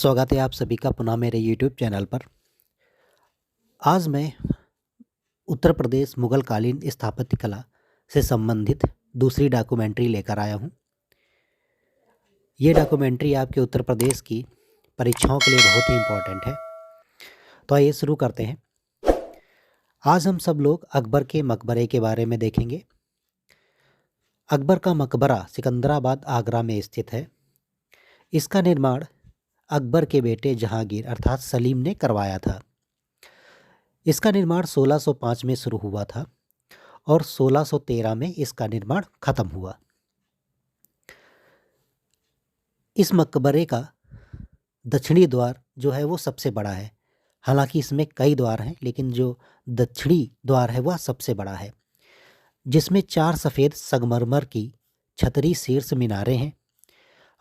स्वागत है आप सभी का पुनः मेरे YouTube चैनल पर। आज मैं उत्तर प्रदेश मुगल कालीन स्थापत्य कला से संबंधित दूसरी डॉक्यूमेंट्री लेकर आया हूँ। ये डॉक्यूमेंट्री आपके उत्तर प्रदेश की परीक्षाओं के लिए बहुत ही इम्पोर्टेंट है। तो आइए शुरू करते हैं। आज हम सब लोग अकबर के मकबरे के बारे में देखेंगे। अकबर का मकबरा सिकंदराबाद आगरा में स्थित है। इसका निर्माण अकबर के बेटे जहांगीर अर्थात सलीम ने करवाया था। इसका निर्माण 1605 में शुरू हुआ था और 1613 में इसका निर्माण खत्म हुआ। इस मकबरे का दक्षिणी द्वार जो है वो सबसे बड़ा है। हालांकि इसमें कई द्वार हैं, लेकिन जो दक्षिणी द्वार है वह सबसे बड़ा है, जिसमें 4 सफ़ेद संगमरमर की छतरी शीर्ष मीनारें हैं।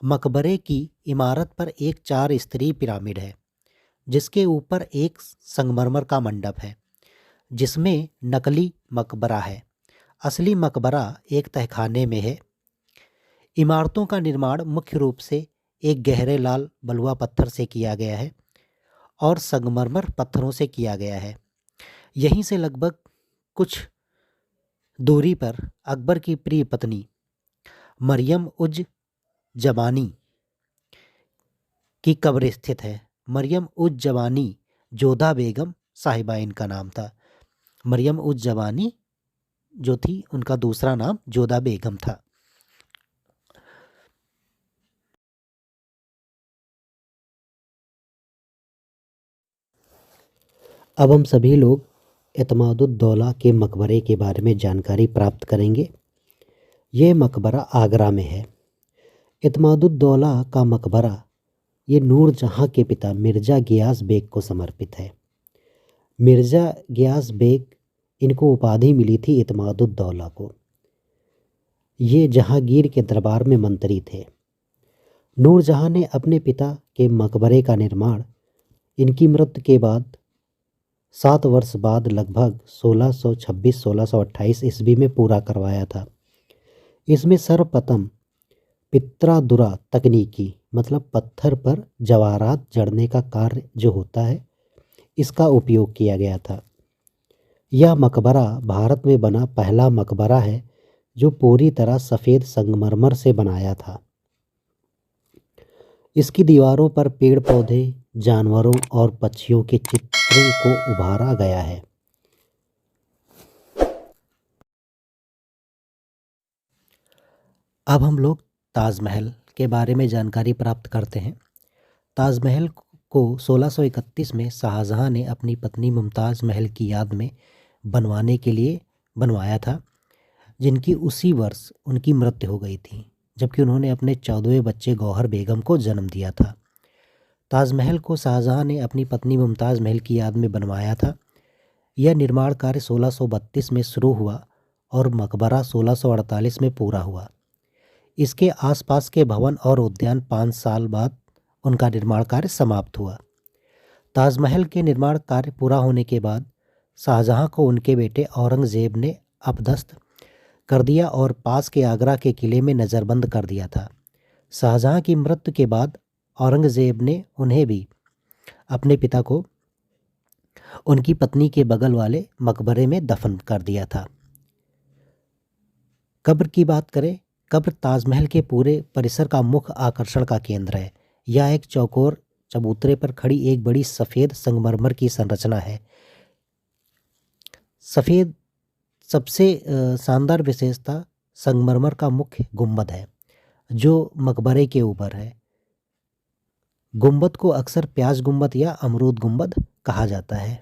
मकबरे की इमारत पर एक 4 स्तरीय पिरामिड है, जिसके ऊपर एक संगमरमर का मंडप है, जिसमें नकली मकबरा है। असली मकबरा एक तहखाने में है। इमारतों का निर्माण मुख्य रूप से एक गहरे लाल बलुआ पत्थर से किया गया है और संगमरमर पत्थरों से किया गया है। यहीं से लगभग कुछ दूरी पर अकबर की प्रिय पत्नी मरियम उज जमानी की कब्र स्थित है। मरियम उज जमानी जोधा बेगम साहिबा इनका नाम था। मरियम उज जमानी जो थी, उनका दूसरा नाम जोधा बेगम था। अब हम सभी लोग एतमादुद्दौला के मकबरे के बारे में जानकारी प्राप्त करेंगे। यह मकबरा आगरा में है। एतमादुद्दौला का मकबरा ये नूरजहाँ के पिता मिर्ज़ा गियास बेग को समर्पित है। मिर्ज़ा गियास बेग, इनको उपाधि मिली थी एतमादुद्दौला को। ये जहांगीर के दरबार में मंत्री थे। नूरजहाँ ने अपने पिता के मकबरे का निर्माण इनकी मृत्यु के बाद 7 वर्ष बाद लगभग 1626-1628 ईस्वी में पूरा करवाया था। इसमें सर्वप्रथम पित्रादुरा तकनीकी, मतलब पत्थर पर जवाहरात जड़ने का कार्य जो होता है, इसका उपयोग किया गया था। यह मकबरा भारत में बना पहला मकबरा है जो पूरी तरह सफ़ेद संगमरमर से बनाया था। इसकी दीवारों पर पेड़ पौधे, जानवरों और पक्षियों के चित्रों को उभारा गया है। अब हम लोग ताजमहल के बारे में जानकारी प्राप्त करते हैं। ताजमहल को 1631 में शाहजहां ने अपनी पत्नी मुमताज़ महल की याद में बनवाने के लिए बनवाया था, जिनकी उसी वर्ष उनकी मृत्यु हो गई थी, जबकि उन्होंने अपने 14वें बच्चे गौहर बेगम को जन्म दिया था। ताजमहल को शाहजहां ने अपनी पत्नी मुमताज़ महल की याद में बनवाया था। यह निर्माण कार्य 1632 में शुरू हुआ और मकबरा 1648 में पूरा हुआ। इसके आसपास के भवन और उद्यान 5 साल बाद उनका निर्माण कार्य समाप्त हुआ। ताजमहल के निर्माण कार्य पूरा होने के बाद शाहजहां को उनके बेटे औरंगज़ेब ने अपदस्थ कर दिया और पास के आगरा के किले में नज़रबंद कर दिया था। शाहजहां की मृत्यु के बाद औरंगज़ेब ने उन्हें भी, अपने पिता को, उनकी पत्नी के बगल वाले मकबरे में दफन कर दिया था। कब्र की बात करें, कब्र ताजमहल के पूरे परिसर का मुख्य आकर्षण का केंद्र है। यह एक चौकोर चबूतरे पर खड़ी एक बड़ी सफ़ेद संगमरमर की संरचना है। सफ़ेद सबसे शानदार विशेषता संगमरमर का मुख्य गुंबद है, जो मकबरे के ऊपर है। गुंबद को अक्सर प्याज गुंबद या अमरूद गुंबद कहा जाता है।